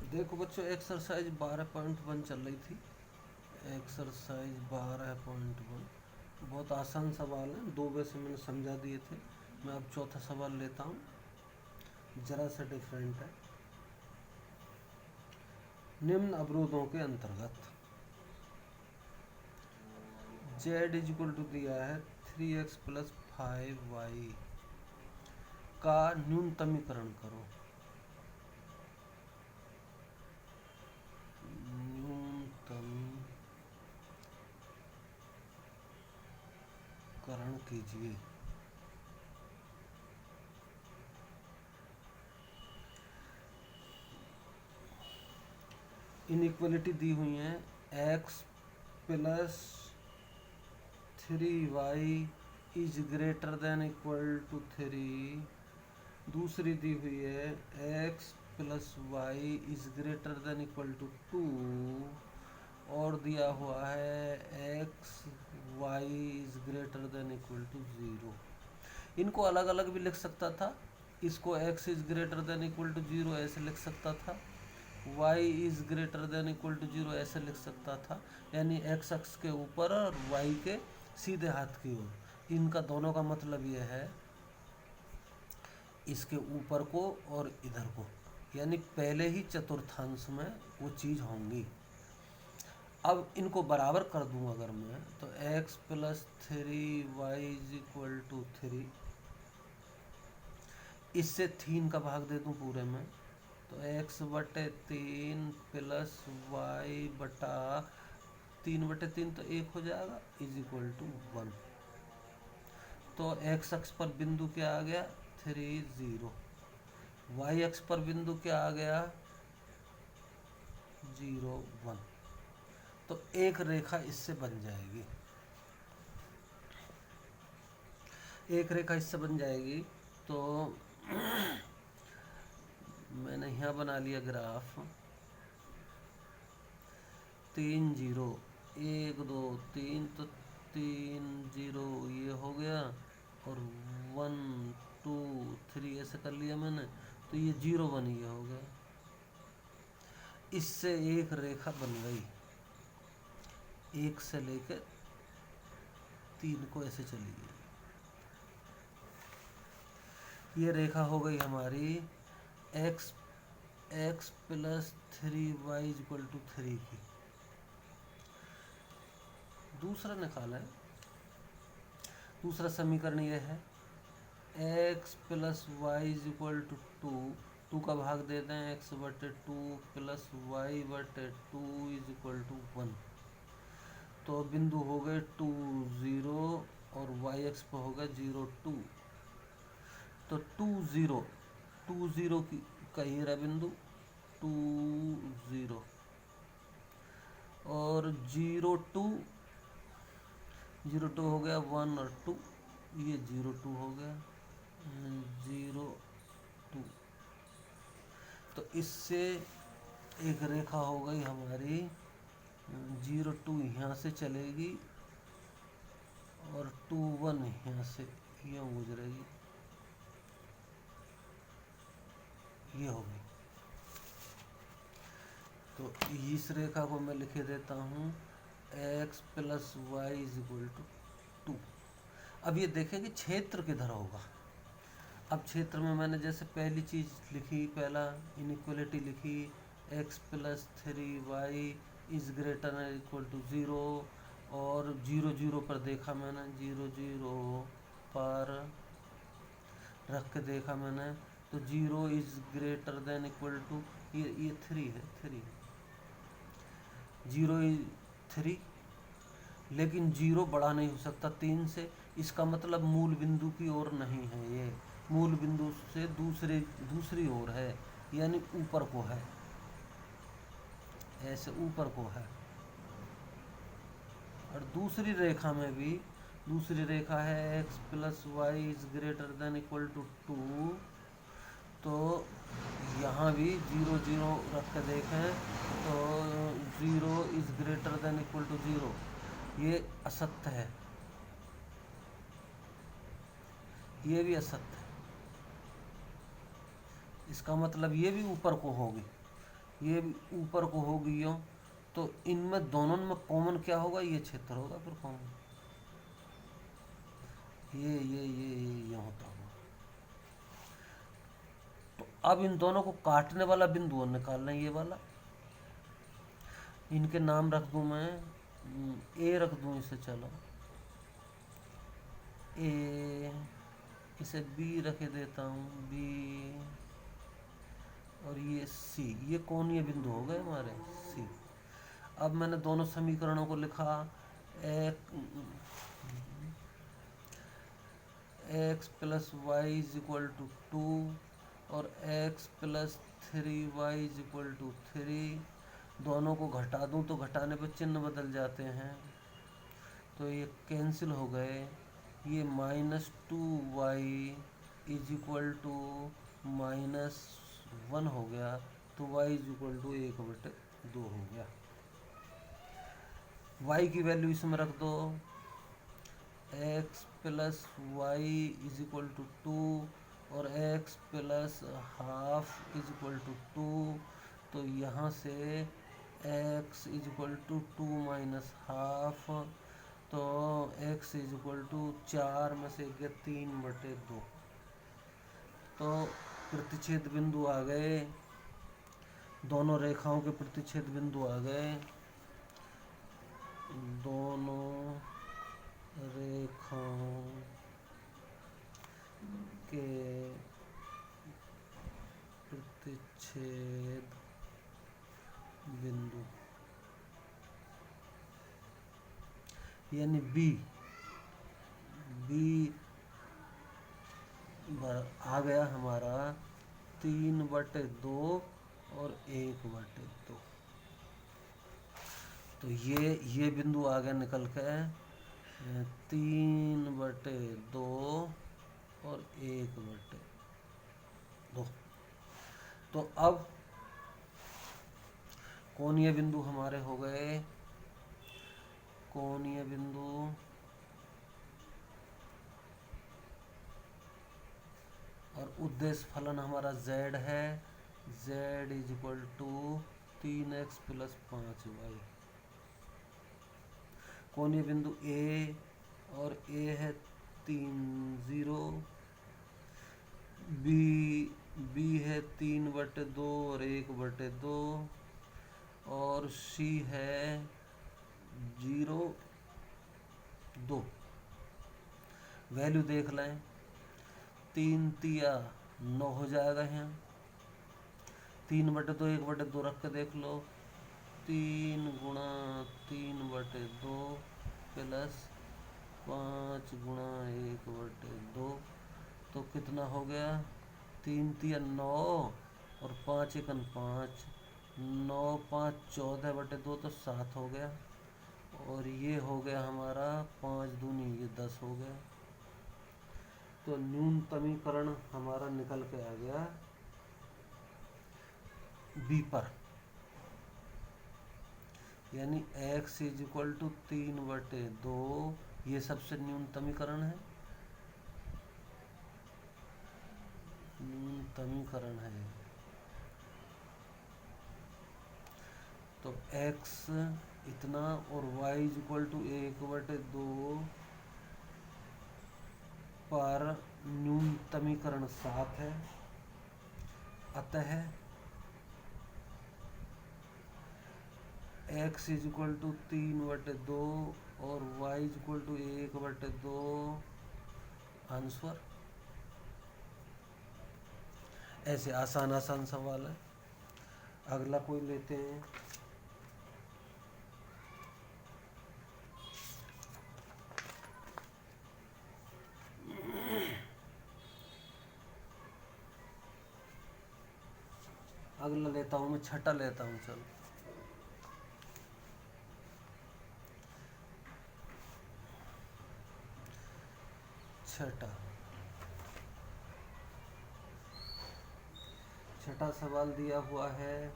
देखो बच्चों, एक्सरसाइज 12.1 चल रही थी। एक्सरसाइज 12.1 बहुत आसान सवाल है, दो वैसे मैंने समझा दिए थे। मैं अब चौथा सवाल लेता हूँ, जरा सा डिफरेंट है। निम्न अवरोधों के अंतर्गत z इक्वल टू दिया है 3x प्लस 5y का न्यूनतमीकरण करो। न्यूनतमीकरण कीजिए। इनइक्वलिटी दी हुई है x plus 3y is greater than equal to 3। दूसरी दी हुई है x plus y is greater than equal to 2। और दिया हुआ है x वाई is greater than equal to 0। इनको अलग अलग भी लिख सकता था। इसको x is greater than equal to 0 ऐसे लिख सकता था, y is greater than equal to 0 ऐसे लिख सकता था। यानी x अक्ष के ऊपर और y के सीधे हाथ की ओर। इनका दोनों का मतलब यह है इसके ऊपर को और इधर को, यानी पहले ही चतुर्थांश में वो चीज़ होंगी। अब इनको बराबर कर दूं अगर मैं, तो x plus 3y is equal to 3, इससे 3 का भाग दे दूं पूरे में, तो x बटे 3 प्लस वाई बटा 3/3 तो 1 हो जाएगा, इज इक्वल टू 1। तो x अक्ष पर बिंदु क्या आ गया 3 0, y अक्ष पर बिंदु क्या आ गया 0 1। तो एक रेखा इससे बन जाएगी, एक रेखा इससे बन जाएगी। तो मैंने यहाँ बना लिया ग्राफ 3 0 1 2 3, तो 3 0 ये हो गया, और 1 2 3 ऐसे कर लिया मैंने, तो ये 0 1 ये हो गया। इससे एक रेखा बन गई, 1 से लेकर 3 को ऐसे चली गई। ये रेखा हो गई हमारी x plus 3y equal to 3 की। दूसरा निकाला है, दूसरा समीकरण ये है x plus y equal to 2 का भाग देते हैं x बटे 2 प्लस वाई बटे 2 इज इक्वल टू 1। तो बिंदु हो गए 2 0 और y एक्स पर हो गया 0 2। तो 2 0 की का ही रहा बिंदु 2 0, और 0 2 हो गया 1 और 2, ये 0 2 हो गया 0 2। तो इससे एक रेखा हो गई हमारी 0 2 यहाँ से चलेगी और 2 1 यहाँ से यूँ गुजरेगी, ये हो गई। तो इस रेखा को मैं लिखे देता हूँ x plus y is equal to 2। अब ये देखें कि क्षेत्र किधर होगा। अब क्षेत्र में मैंने जैसे पहली चीज़ लिखी, पहला इनइक्वलिटी लिखी x plus 3y is greater than equal to 0, और 0 0 पर देखा मैंने, 0 0 पर रख के देखा मैंने, तो 0 is greater than equal to ये 3 है, 3 0 इज 3, लेकिन 0 बड़ा नहीं हो सकता 3 से। इसका मतलब मूल बिंदु की ओर नहीं है, ये मूल बिंदु से दूसरी ओर है, यानी ऊपर को है, ऐसे ऊपर को है। और दूसरी रेखा में भी, दूसरी रेखा है x plus y is greater than equal to 2। तो यहाँ भी 0 0 रख के देखें तो 0 is greater than equal to 0, ये असत्य है, ये भी असत्य है। इसका मतलब ये भी ऊपर को होगी, ये भी ऊपर को होगी यूँ, तो इनमें दोनों में कॉमन क्या होगा, ये क्षेत्र होगा फिर कॉमन, ये होता होगा। तो अब इन दोनों को काटने वाला बिंदु निकालना है, ये वाला। इनके नाम रख दूं मैं, ए रख दूं इसे, चलो ए, इसे बी रख देता हूँ, बी, और ये सी, ये कोणीय बिंदु हो गए हमारे सी। अब मैंने दोनों समीकरणों को लिखा, x plus y is equal to 2 और x plus 3y is equal to 3। दोनों को घटा दूं तो घटाने पर चिन्ह बदल जाते हैं, तो ये कैंसिल हो गए। ये -2y इज इक्वल टू -1 हो गया, तो y इज इक्वल टू 1/2 हो गया। y की वैल्यू इसमें रख दो, x plus y is equal to 2 और x plus half is equal to 2। तो यहाँ से x is equal to 2 minus half, तो x इज इक्वल टू 4 में से 3/2। तो प्रतिच्छेद बिंदु आ गए, दोनों रेखाओं के प्रतिच्छेद बिंदु आ गए, दोनों रेखाओं के प्रतिच्छेद बिंदु, यानी बी आ गया हमारा 3/2 और 1/2। तो ये बिंदु आ गया निकल के 3/2 और 1/2। तो अब कोणीय बिंदु हमारे हो गए, कोणीय बिंदु और उद्देश्य फलन हमारा z है, z is equal to 3x plus 5y। कोणीय बिंदु A, और A है 3, 0। B है 3/2 और 1/2, और C है 0, 2। वैल्यू देख लें, 3 तिया 9 हो जाएगा यहाँ, 3/2 1/2 रख के देख लो, 3 गुणा 3/2 प्लस 5 गुणा 1/2, तो कितना हो गया, 3 तिया 9 और 5 एकन 5, 9 5 14/2 तो 7 हो गया, और ये हो गया हमारा 5 दूनी ये 10 हो गया। तो न्यूनतमीकरण हमारा निकल के आ गया बी पर, यानी x इज इक्वल टू 3/2, ये सबसे न्यूनतमीकरण है, न्यूनतमीकरण है। तो x इतना और y इज इक्वल टू 1/2 पर न्यूनतमीकरण 7 है, अतः x इज इक्वल टू 3/2 और y is equal to 1/2 answer. ऐसे आसान सवाल है। अगला कोई लेते हैं, अगला लेता हूँ मैं, छठा लेता हूँ, चलो छठा सवाल दिया हुआ है,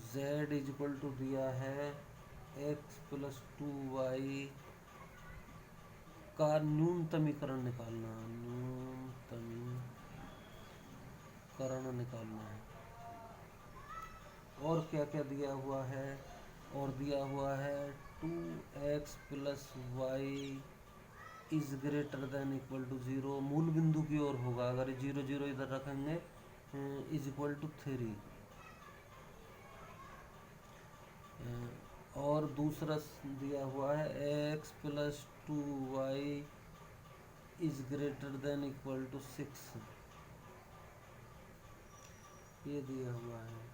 z इज इक्वल टू दिया है x प्लस 2y का न्यूनतमीकरण निकालना, न्यूनतमीकरण निकालना है। और क्या क्या दिया हुआ है, और दिया हुआ है 2x plus y is greater than equal to 0, मूल बिंदु की ओर होगा अगर 0 0 इधर रखेंगे, इज इक्वल टू 3। और दूसरा दिया हुआ है x plus 2y is greater than equal to 6, ये दिया हुआ है।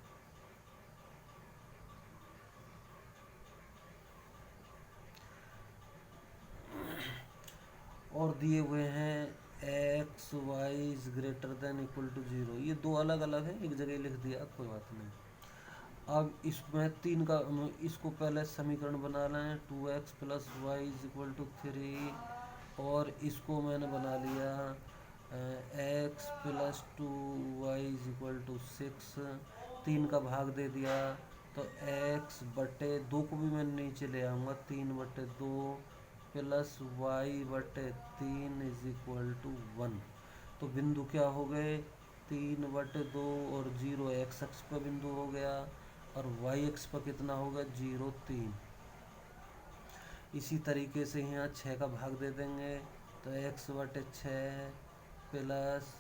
और दिए हुए हैं x y is greater than equal to 0, ये दो अलग अलग है, एक जगह लिख दिया, कोई बात नहीं। अब इसमें तीन का, इसको पहले समीकरण बना लें, 2x plus y is equal to 3, और इसको मैंने बना लिया x plus 2y is equal to 6, 3 का भाग दे दिया तो x बटे 2 को भी मैं नीचे ले आऊँगा, 3/2 प्लस वाई बटे 3 इज इक्वल टू 1। तो बिंदु क्या हो गए, 3/2 और 0 एक्स अक्ष पर बिंदु हो गया, और वाई अक्ष पर कितना होगा, 0 3। इसी तरीके से यहाँ 6 का भाग दे देंगे तो x/6 प्लस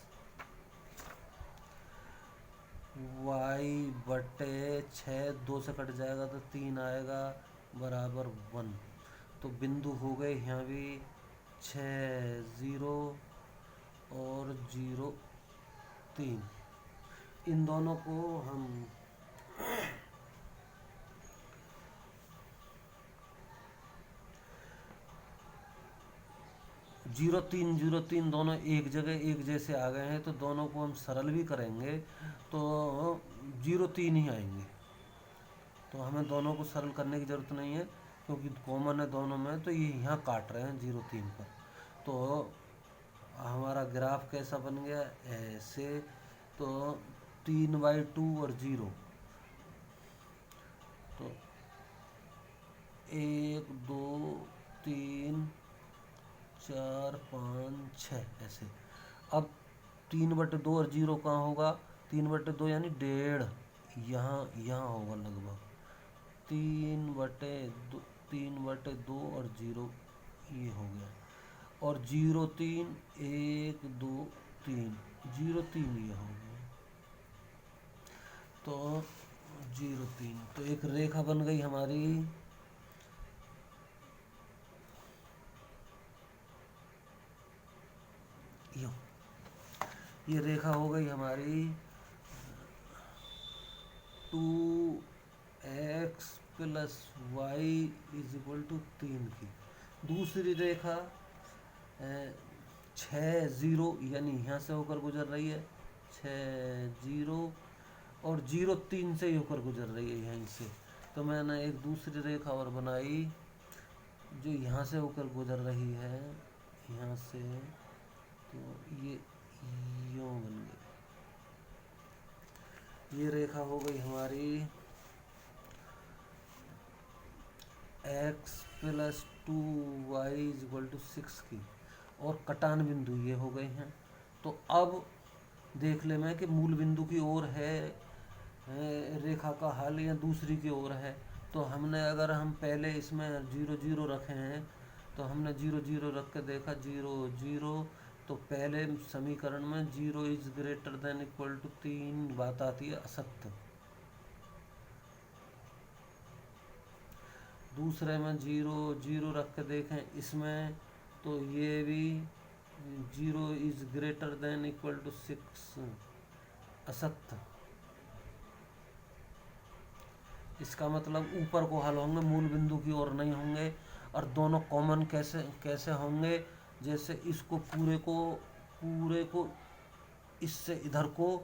y/6, 2 से कट जाएगा तो 3 आएगा, बराबर 1। तो बिंदु हो गए यहाँ भी 6 0 और 0 3। इन दोनों को हम 0 3 0 3 दोनों एक जगह एक जैसे आ गए हैं, तो दोनों को हम सरल भी करेंगे तो 0 3 ही आएंगे। तो हमें दोनों को सरल करने की ज़रूरत नहीं है क्योंकि कॉमन है दोनों में, तो ये यहाँ काट रहे हैं 0 3 पर। तो हमारा ग्राफ कैसा बन गया ऐसे, तो 3/2 और 0, तो 1 2 3 4 5 6 ऐसे। अब 3/2 और 0 कहाँ होगा, 3/2 यानी 1.5, यहाँ होगा लगभग 3/2 और 0 ये हो गया, और 0 3 1 2 3 0 3 ये हो गया, तो 0 3। तो एक रेखा बन गई हमारी, ये रेखा हो गई हमारी 2x plus y is equal to 3 की। दूसरी रेखा 6 0 यानी यहाँ से होकर गुजर रही है, 6 0 और 0 3 से ही होकर गुजर रही है यहीं से। तो मैंने एक दूसरी रेखा और बनाई जो यहाँ से होकर गुजर रही है, यहाँ से, तो ये यूँ बन गई। ये रेखा हो गई हमारी x plus 2y is equal to 6 की, और कटान बिंदु ये हो गए हैं। तो अब देख ले मैं कि मूल बिंदु की ओर है रेखा का हल या दूसरी की ओर है। तो हमने, अगर हम पहले इसमें 0 0 रखे हैं तो हमने 0 0 रख के देखा 0 0, तो पहले समीकरण में 0 is greater than equal to 3 बात आती है असत्य। दूसरे में 0 0 रख के देखें इसमें, तो ये भी 0 is greater than equal to 6 असत्य। इसका मतलब ऊपर को हल होंगे, मूल बिंदु की ओर नहीं होंगे। और दोनों कॉमन कैसे कैसे होंगे, जैसे इसको पूरे को इससे इधर को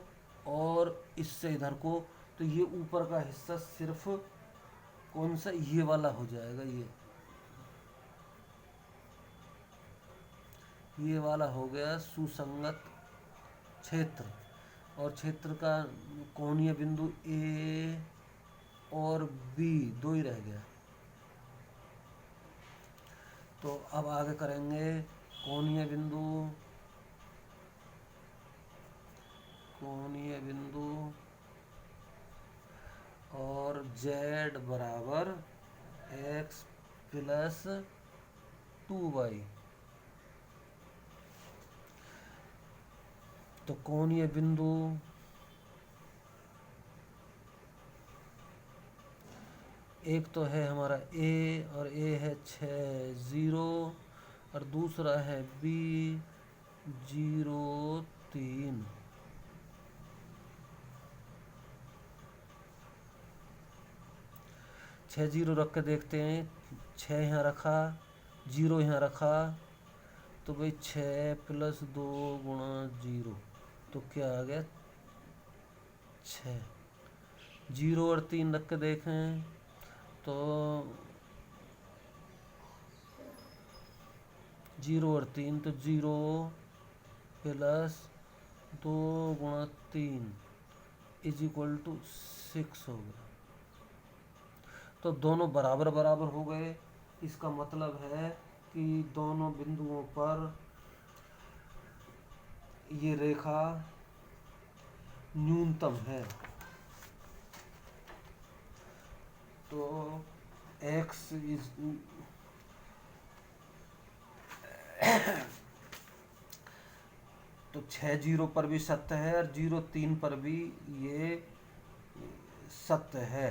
और इससे इधर को, तो ये ऊपर का हिस्सा सिर्फ कौन सा, ये वाला हो जाएगा, ये वाला हो गया सुसंगत क्षेत्र। और क्षेत्र का कोणीय बिंदु ए और बी दो ही रह गया। तो अब आगे करेंगे कोणीय बिंदु जेड बराबर एक्स प्लस 2y। तो कौन ये बिंदु? एक तो है हमारा ए, और ए है 6 0, और दूसरा है बी 0 3। छः 0 रख के देखते हैं। 6 यहाँ रखा, 0 यहाँ रखा, तो भाई 6 + 2 × 0, तो क्या आ गया 6। 0 और 3 रख के देखें तो 0 और 3, तो 0 + 2 × 3 = 6 हो गया। तो दोनों बराबर बराबर हो गए। इसका मतलब है कि दोनों बिंदुओं पर ये रेखा न्यूनतम है। तो x इज तो 6 0 पर भी सत्य है और 0 3 पर भी ये सत्य है।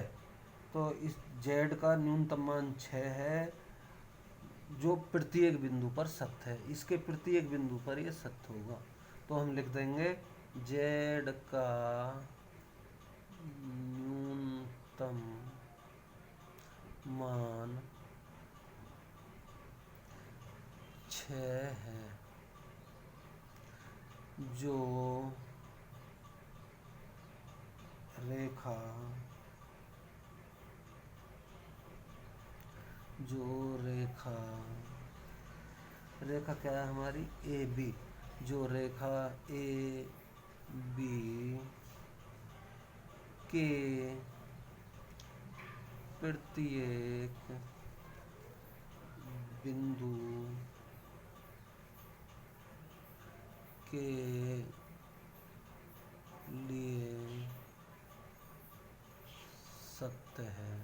तो इस z का न्यूनतम मान 6 है, जो प्रत्येक बिंदु पर सत्य है। इसके प्रत्येक बिंदु पर ये सत्य होगा। तो हम लिख देंगे z का न्यूनतम मान 6 है, जो रेखा रेखा क्या है हमारी ए बी, जो रेखा ए बी के प्रत्येक बिंदु के लिए सत्य है।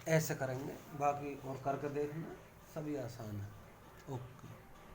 ऐसे करेंगे, बाकी और करके देखना, सभी आसान है। ओके।